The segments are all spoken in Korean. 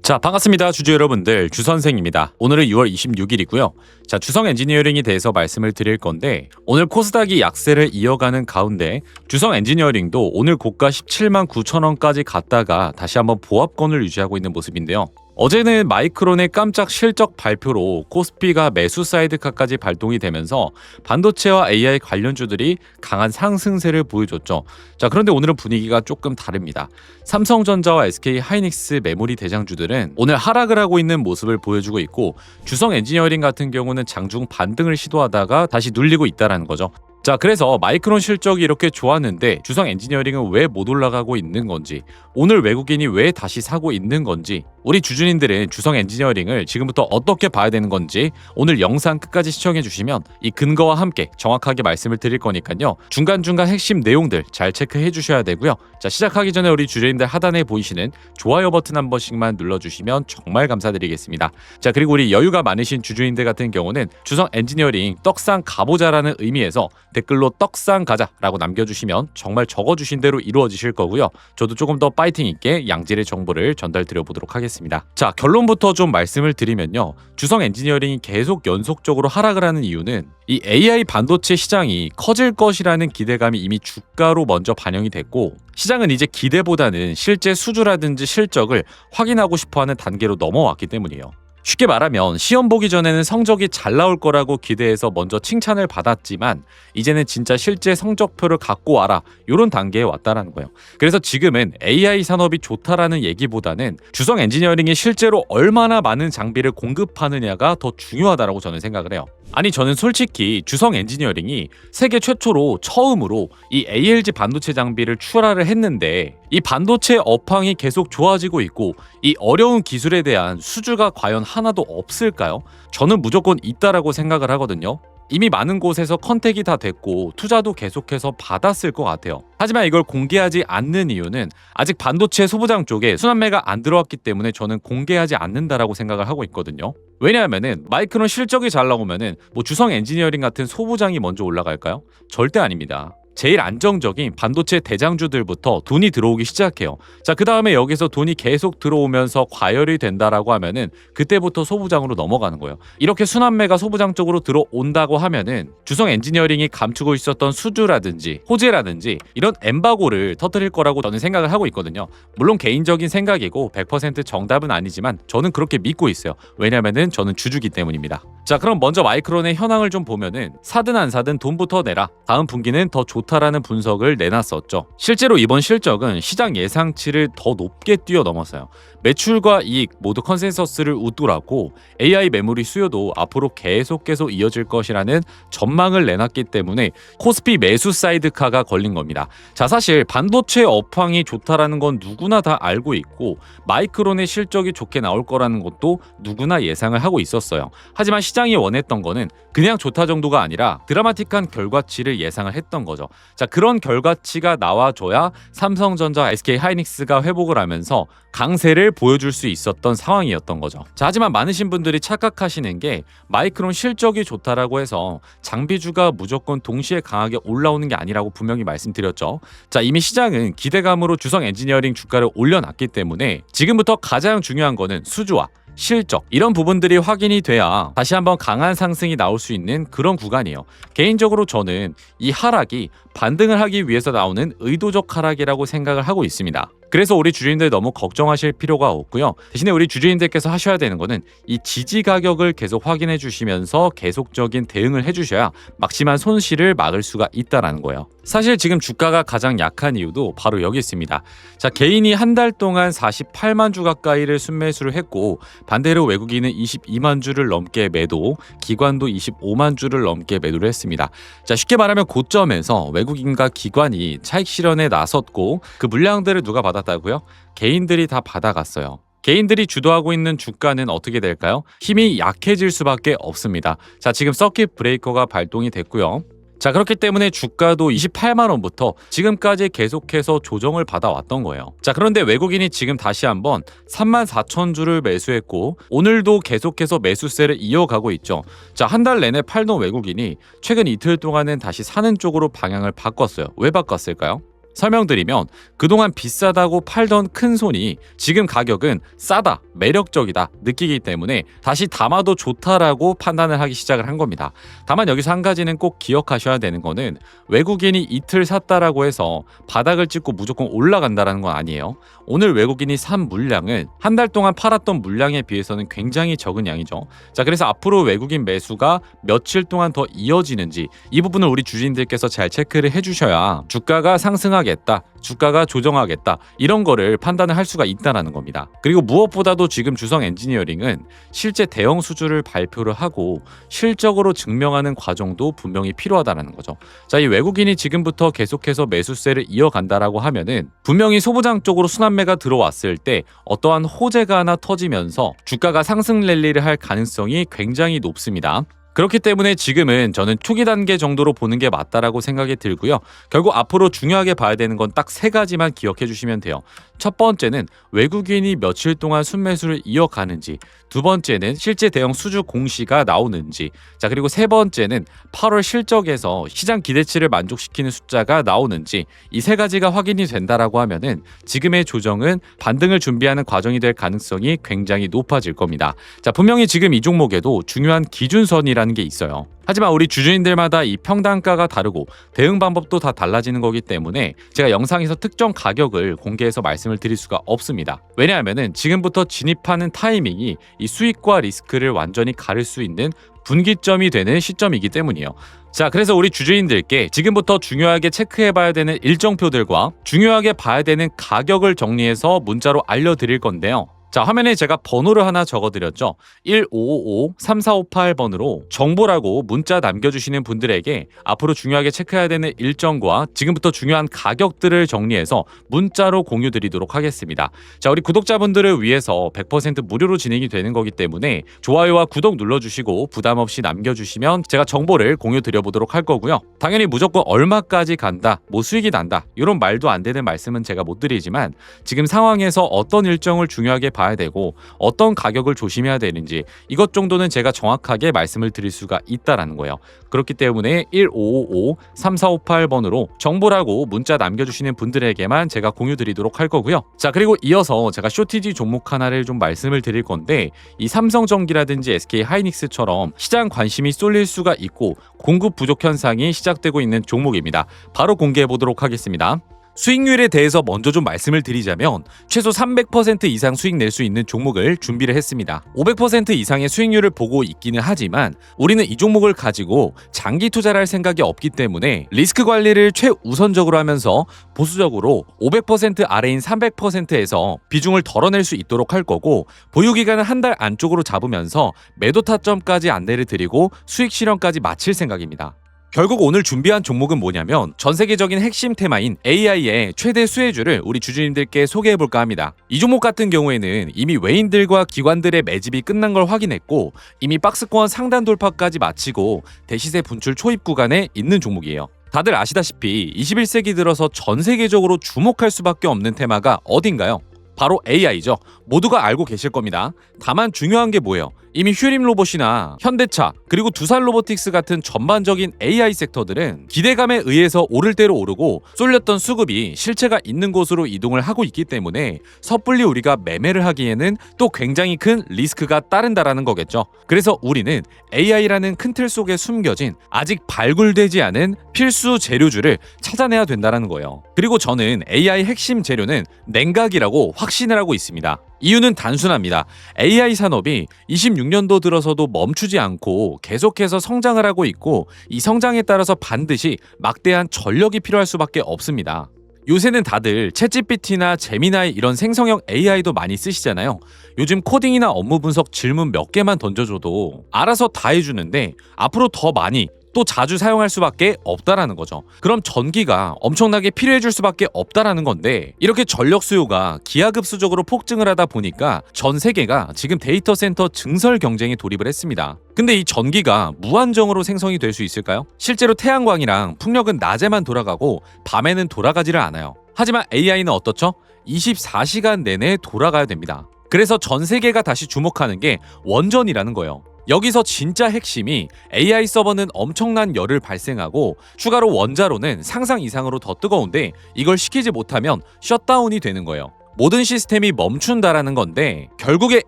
자, 반갑습니다. 주주 여러분들, 주선생입니다. 오늘은 6월 26일이고요. 자, 주성 엔지니어링에 대해서 말씀을 드릴 건데, 오늘 코스닥이 약세를 이어가는 가운데 주성 엔지니어링도 오늘 고가 17만 9천 원까지 갔다가 다시 한번 보합권을 유지하고 있는 모습인데요. 어제는 마이크론의 깜짝 실적 발표로 코스피가 매수 사이드카까지 발동이 되면서 반도체와 AI 관련주들이 강한 상승세를 보여줬죠. 자, 그런데 오늘은 분위기가 조금 다릅니다. 삼성전자와 SK 하이닉스 메모리 대장주들은 오늘 하락을 하고 있는 모습을 보여주고 있고, 주성 엔지니어링 같은 경우는 장중 반등을 시도하다가 다시 눌리고 있다는 거죠. 자, 그래서 마이크론 실적이 이렇게 좋았는데 주성 엔지니어링은 왜 못 올라가고 있는 건지, 오늘 외국인이 왜 다시 사고 있는 건지, 우리 주주님들은 주성 엔지니어링을 지금부터 어떻게 봐야 되는 건지 오늘 영상 끝까지 시청해 주시면 이 근거와 함께 정확하게 말씀을 드릴 거니까요. 중간중간 핵심 내용들 잘 체크해 주셔야 되고요. 자, 시작하기 전에 우리 주주님들 하단에 보이시는 좋아요 버튼 한 번씩만 눌러주시면 정말 감사드리겠습니다. 자, 그리고 우리 여유가 많으신 주주님들 같은 경우는 주성 엔지니어링 떡상 가보자라는 의미에서 댓글로 떡상 가자라고 남겨주시면 정말 적어주신 대로 이루어지실 거고요. 저도 조금 더 파이팅 있게 양질의 정보를 전달 드려보도록 하겠습니다. 자, 결론부터 좀 말씀을 드리면요. 주성 엔지니어링이 계속 연속적으로 하락을 하는 이유는 이 AI 반도체 시장이 커질 것이라는 기대감이 이미 주가로 먼저 반영이 됐고, 시장은 이제 기대보다는 실제 수주라든지 실적을 확인하고 싶어하는 단계로 넘어왔기 때문이에요. 쉽게 말하면 시험 보기 전에는 성적이 잘 나올 거라고 기대해서 먼저 칭찬을 받았지만 이제는 진짜 실제 성적표를 갖고 와라, 이런 단계에 왔다라는 거예요. 그래서 지금은 AI 산업이 좋다라는 얘기보다는 주성 엔지니어링이 실제로 얼마나 많은 장비를 공급하느냐가 더 중요하다라고 저는 생각을 해요. 아니, 저는 솔직히 주성 엔지니어링이 세계 최초로 처음으로 이 ALG 반도체 장비를 출하를 했는데 이 반도체 업황이 계속 좋아지고 있고 이 어려운 기술에 대한 수주가 과연 하나도 없을까요? 저는 무조건 있다라고 생각을 하거든요. 이미 많은 곳에서 컨택이 다 됐고 투자도 계속해서 받았을 것 같아요. 하지만 이걸 공개하지 않는 이유는 아직 반도체 소부장 쪽에 순환매가 안 들어왔기 때문에 저는 공개하지 않는다라고 생각을 하고 있거든요. 왜냐하면은 마이크론 실적이 잘 나오면은 주성 엔지니어링 같은 소부장이 먼저 올라갈까요? 절대 아닙니다. 제일 안정적인 반도체 대장주들부터 돈이 들어오기 시작해요. 자, 그 다음에 여기서 돈이 계속 들어오면서 과열이 된다라고 하면은 그때부터 소부장으로 넘어가는 거예요. 이렇게 순환매가 소부장 쪽으로 들어온다고 하면은 주성 엔지니어링이 감추고 있었던 수주라든지 호재라든지 이런 엠바고를 터뜨릴 거라고 저는 생각을 하고 있거든요. 물론 개인적인 생각이고 100% 정답은 아니지만 저는 그렇게 믿고 있어요. 왜냐면은 저는 주주기 때문입니다. 자, 그럼 먼저 마이크론의 현황을 좀 보면은 사든 안 사든 돈부터 내라, 다음 분기는 더 좋다라는 분석을 내놨었죠. 실제로 이번 실적은 시장 예상치를 더 높게 뛰어넘었어요. 매출과 이익 모두 컨센서스를 웃돌았고 AI 메모리 수요도 앞으로 계속 이어질 것이라는 전망을 내놨기 때문에 코스피 매수 사이드카가 걸린 겁니다. 자, 사실 반도체 업황이 좋다라는 건 누구나 다 알고 있고 마이크론의 실적이 좋게 나올 거라는 것도 누구나 예상을 하고 있었어요. 하지만 시장이 원했던 거는 그냥 좋다 정도가 아니라 드라마틱한 결과치를 예상을 했던 거죠. 자, 그런 결과치가 나와줘야 삼성전자, SK 하이닉스가 회복을 하면서 강세를 보여줄 수 있었던 상황이었던 거죠. 자, 하지만 많으신 분들이 착각하시는 게 마이크론 실적이 좋다라고 해서 장비주가 무조건 동시에 강하게 올라오는 게 아니라고 분명히 말씀드렸죠. 자, 이미 시장은 기대감으로 주성 엔지니어링 주가를 올려놨기 때문에 지금부터 가장 중요한 거는 수주와 실적, 이런 부분들이 확인이 돼야 다시 한번 강한 상승이 나올 수 있는 그런 구간이에요. 개인적으로 저는 이 하락이 반등을 하기 위해서 나오는 의도적 하락이라고 생각을 하고 있습니다. 그래서 우리 주주님들 너무 걱정하실 필요가 없고요. 대신에 우리 주주님들께서 하셔야 되는 거는 이 지지 가격을 계속 확인해 주시면서 계속적인 대응을 해주셔야 막심한 손실을 막을 수가 있다는 거예요. 사실 지금 주가가 가장 약한 이유도 바로 여기 있습니다. 자, 개인이 한 달 동안 48만 주 가까이를 순매수를 했고 반대로 외국인은 22만 주를 넘게 매도, 기관도 25만 주를 넘게 매도를 했습니다. 자, 쉽게 말하면 고점에서 외국인과 기관이 차익 실현에 나섰고 그 물량들을 누가 받았다고요? 개인들이 다 받아갔어요. 개인들이 주도하고 있는 주가는 어떻게 될까요? 힘이 약해질 수밖에 없습니다. 자, 지금 서킷 브레이커가 발동이 됐고요. 자, 그렇기 때문에 주가도 28만 원부터 지금까지 계속해서 조정을 받아왔던 거예요. 자, 그런데 외국인이 지금 다시 한번 3만 4천 주를 매수했고 오늘도 계속해서 매수세를 이어가고 있죠. 자, 한 달 내내 팔던 외국인이 최근 이틀 동안은 다시 사는 쪽으로 방향을 바꿨어요. 왜 바꿨을까요? 설명드리면 그동안 비싸다고 팔던 큰 손이 지금 가격은 싸다, 매력적이다 느끼기 때문에 다시 담아도 좋다라고 판단을 하기 시작을 한 겁니다. 다만 여기서 한 가지는 꼭 기억하셔야 되는 거는 외국인이 이틀 샀다라고 해서 바닥을 찍고 무조건 올라간다라는 건 아니에요. 오늘 외국인이 산 물량은 한 달 동안 팔았던 물량에 비해서는 굉장히 적은 양이죠. 자, 그래서 앞으로 외국인 매수가 며칠 동안 더 이어지는지 이 부분을 우리 주주님들께서 잘 체크를 해주셔야 주가가 상승하겠다, 주가가 조정하겠다 이런 거를 판단을 할 수가 있다는 겁니다. 그리고 무엇보다도 지금 주성 엔지니어링은 실제 대형 수주를 발표를 하고 실적으로 증명하는 과정도 분명히 필요하다는 거죠. 자, 이 외국인이 지금부터 계속해서 매수세를 이어간다라고 하면은 분명히 소부장 쪽으로 순환매가 들어왔을 때 어떠한 호재가 하나 터지면서 주가가 상승 랠리를 할 가능성이 굉장히 높습니다. 그렇기 때문에 지금은 저는 초기 단계 정도로 보는 게 맞다라고 생각이 들고요. 결국 앞으로 중요하게 봐야 되는 건 딱 3가지만 기억해 주시면 돼요. 첫 번째는 외국인이 며칠 동안 순매수를 이어가는지, 두 번째는 실제 대형 수주 공시가 나오는지, 자, 그리고 세 번째는 8월 실적에서 시장 기대치를 만족시키는 숫자가 나오는지, 이 3가지가 확인이 된다라고 하면은 지금의 조정은 반등을 준비하는 과정이 될 가능성이 굉장히 높아질 겁니다. 자, 분명히 지금 이 종목에도 중요한 기준선이라는 게 있어요. 하지만 우리 주주님들마다 이 평단가가 다르고 대응 방법도 다 달라지는 거기 때문에 제가 영상에서 특정 가격을 공개해서 말씀을 드릴 수가 없습니다. 왜냐하면은 지금부터 진입하는 타이밍이 이 수익과 리스크를 완전히 가릴 수 있는 분기점이 되는 시점이기 때문이에요. 자, 그래서 우리 주주님들께 지금부터 중요하게 체크해봐야 되는 일정표들과 중요하게 봐야 되는 가격을 정리해서 문자로 알려드릴 건데요. 자, 화면에 제가 번호를 하나 적어드렸죠. 1555-3458번으로 정보라고 문자 남겨주시는 분들에게 앞으로 중요하게 체크해야 되는 일정과 지금부터 중요한 가격들을 정리해서 문자로 공유드리도록 하겠습니다. 자, 우리 구독자분들을 위해서 100% 무료로 진행이 되는 거기 때문에 좋아요와 구독 눌러주시고 부담없이 남겨주시면 제가 정보를 공유드려보도록 할 거고요. 당연히 무조건 얼마까지 간다, 뭐 수익이 난다 이런 말도 안 되는 말씀은 제가 못 드리지만 지금 상황에서 어떤 일정을 중요하게 봐야 되고 어떤 가격을 조심해야 되는지 이것 정도는 제가 정확하게 말씀을 드릴 수가 있다라는 거예요. 그렇기 때문에 1555-3458번으로 정보라고 문자 남겨주시는 분들에게만 제가 공유 드리도록 할 거고요. 자, 그리고 이어서 제가 쇼티지 종목 하나를 좀 말씀을 드릴 건데 이 삼성전기라든지 SK하이닉스처럼 시장 관심이 쏠릴 수가 있고 공급 부족 현상이 시작되고 있는 종목입니다. 바로 공개해 보도록 하겠습니다. 수익률에 대해서 먼저 좀 말씀을 드리자면 최소 300% 이상 수익 낼 수 있는 종목을 준비를 했습니다. 500% 이상의 수익률을 보고 있기는 하지만 우리는 이 종목을 가지고 장기 투자를 할 생각이 없기 때문에 리스크 관리를 최우선적으로 하면서 보수적으로 500% 아래인 300%에서 비중을 덜어낼 수 있도록 할 거고 보유기간은 한 달 안쪽으로 잡으면서 매도 타점까지 안내를 드리고 수익 실현까지 마칠 생각입니다. 결국 오늘 준비한 종목은 뭐냐면 전 세계적인 핵심 테마인 AI의 최대 수혜주를 우리 주주님들께 소개해볼까 합니다. 이 종목 같은 경우에는 이미 외인들과 기관들의 매집이 끝난 걸 확인했고 이미 박스권 상단 돌파까지 마치고 대시세 분출 초입 구간에 있는 종목이에요. 다들 아시다시피 21세기 들어서 전 세계적으로 주목할 수밖에 없는 테마가 어딘가요? 바로 AI죠. 모두가 알고 계실 겁니다. 다만 중요한 게 뭐예요? 이미 휴림 로봇이나 현대차 그리고 두산 로보틱스 같은 전반적인 AI 섹터들은 기대감에 의해서 오를 대로 오르고 쏠렸던 수급이 실체가 있는 곳으로 이동을 하고 있기 때문에 섣불리 우리가 매매를 하기에는 또 굉장히 큰 리스크가 따른다라는 거겠죠. 그래서 우리는 AI라는 큰 틀 속에 숨겨진 아직 발굴되지 않은 필수 재료주를 찾아내야 된다는 거예요. 그리고 저는 AI 핵심 재료는 냉각이라고 확신을 하고 있습니다. 이유는 단순합니다. AI 산업이 26년도 들어서도 멈추지 않고 계속해서 성장을 하고 있고 이 성장에 따라서 반드시 막대한 전력이 필요할 수밖에 없습니다. 요새는 다들 챗GPT나 제미나이 이런 생성형 AI도 많이 쓰시잖아요. 요즘 코딩이나 업무 분석 질문 몇 개만 던져줘도 알아서 다 해주는데 앞으로 더 많이 또 자주 사용할 수밖에 없다라는 거죠. 그럼 전기가 엄청나게 필요해질 수밖에 없다라는 건데 이렇게 전력 수요가 기하급수적으로 폭증을 하다 보니까 전 세계가 지금 데이터 센터 증설 경쟁에 돌입을 했습니다. 근데 이 전기가 무한정으로 생성이 될 수 있을까요? 실제로 태양광이랑 풍력은 낮에만 돌아가고 밤에는 돌아가지를 않아요. 하지만 AI는 어떻죠? 24시간 내내 돌아가야 됩니다. 그래서 전 세계가 다시 주목하는 게 원전이라는 거예요. 여기서 진짜 핵심이 AI 서버는 엄청난 열을 발생하고 추가로 원자로는 상상 이상으로 더 뜨거운데 이걸 시키지 못하면 셧다운이 되는 거예요. 모든 시스템이 멈춘다라는 건데 결국에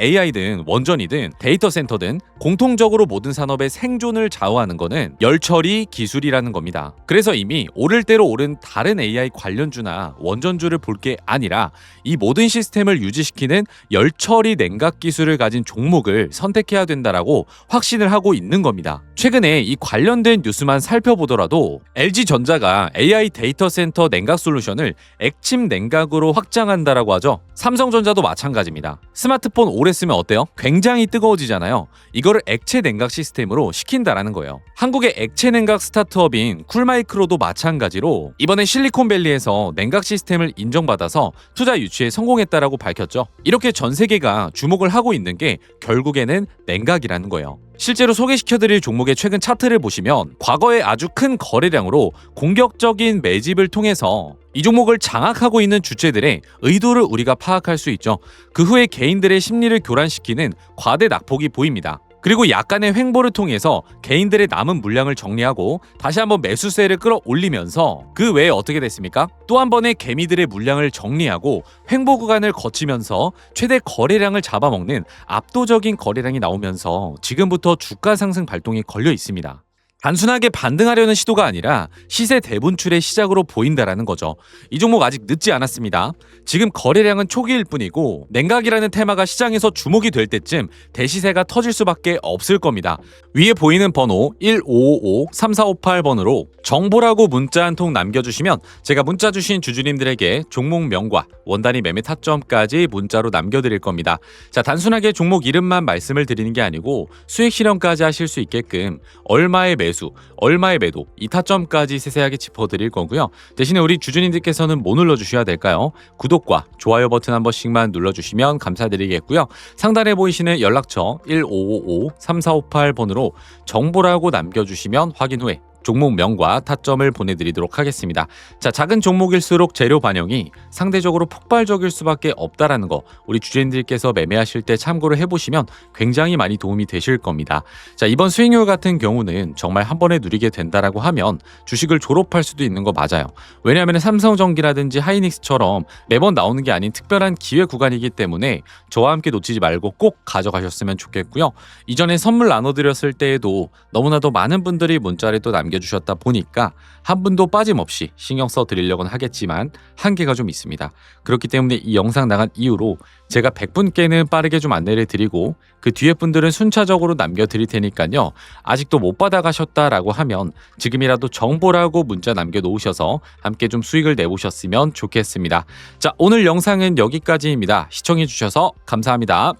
AI든 원전이든 데이터 센터든 공통적으로 모든 산업의 생존을 좌우하는 거는 열처리 기술이라는 겁니다. 그래서 이미 오를 대로 오른 다른 AI 관련주나 원전주를 볼 게 아니라 이 모든 시스템을 유지시키는 열처리 냉각 기술을 가진 종목을 선택해야 된다라고 확신을 하고 있는 겁니다. 최근에 이 관련된 뉴스만 살펴보더라도 LG전자가 AI 데이터 센터 냉각 솔루션을 액침 냉각으로 확장한다라고 하죠. 삼성전자도 마찬가지입니다. 스마트폰 오래 쓰면 어때요? 굉장히 뜨거워지잖아요. 이거를 액체 냉각 시스템으로 시킨다라는 거예요. 한국의 액체 냉각 스타트업인 쿨마이크로도 마찬가지로 이번에 실리콘밸리에서 냉각 시스템을 인정받아서 투자 유치에 성공했다라고 밝혔죠. 이렇게 전 세계가 주목을 하고 있는 게 결국에는 냉각이라는 거예요. 실제로 소개시켜드릴 종목의 최근 차트를 보시면 과거에 아주 큰 거래량으로 공격적인 매집을 통해서 이 종목을 장악하고 있는 주체들의 의도를 우리가 파악할 수 있죠. 그 후에 개인들의 심리를 교란시키는 과대 낙폭이 보입니다. 그리고 약간의 횡보를 통해서 개인들의 남은 물량을 정리하고 다시 한번 매수세를 끌어올리면서 그 외에 어떻게 됐습니까? 또 한 번의 개미들의 물량을 정리하고 횡보 구간을 거치면서 최대 거래량을 잡아먹는 압도적인 거래량이 나오면서 지금부터 주가 상승 발동이 걸려 있습니다. 단순하게 반등하려는 시도가 아니라 시세 대분출의 시작으로 보인다라는 거죠. 이 종목 아직 늦지 않았습니다. 지금 거래량은 초기일 뿐이고 냉각이라는 테마가 시장에서 주목이 될 때쯤 대시세가 터질 수밖에 없을 겁니다. 위에 보이는 번호 1555-3458번으로 정보라고 문자 한 통 남겨주시면 제가 문자 주신 주주님들에게 종목명과 원단위 매매 타점까지 문자로 남겨드릴 겁니다. 자, 단순하게 종목 이름만 말씀을 드리는 게 아니고 수익 실현까지 하실 수 있게끔 얼마의 매수, 얼마의 매도, 이 타점까지 세세하게 짚어드릴 거고요. 대신에 우리 주주님들께서는 뭐 눌러주셔야 될까요? 구독과 좋아요 버튼 한 번씩만 눌러주시면 감사드리겠고요. 상단에 보이시는 연락처 1555-3458번으로 정보라고 남겨주시면 확인 후에 종목명과 타점을 보내드리도록 하겠습니다. 자, 작은 종목일수록 재료 반영이 상대적으로 폭발적일 수밖에 없다라는 거 우리 주주님들께서 매매하실 때 참고를 해보시면 굉장히 많이 도움이 되실 겁니다. 자, 이번 수익률 같은 경우는 정말 한 번에 누리게 된다라고 하면 주식을 졸업할 수도 있는 거 맞아요. 왜냐하면 삼성전기라든지 하이닉스처럼 매번 나오는 게 아닌 특별한 기회 구간이기 때문에 저와 함께 놓치지 말고 꼭 가져가셨으면 좋겠고요. 이전에 선물 나눠드렸을 때에도 너무나도 많은 분들이 문자를 또 남겨주셨다 보니까 한 분도 빠짐없이 신경 써 드리려고는 하겠지만 한계가 좀 있습니다. 그렇기 때문에 이 영상 나간 이후로 제가 100분께는 빠르게 좀 안내를 드리고 그 뒤에 분들은 순차적으로 남겨드릴 테니까요. 아직도 못 받아가셨다라고 하면 지금이라도 정보라고 문자 남겨놓으셔서 함께 좀 수익을 내보셨으면 좋겠습니다. 자, 오늘 영상은 여기까지입니다. 시청해주셔서 감사합니다.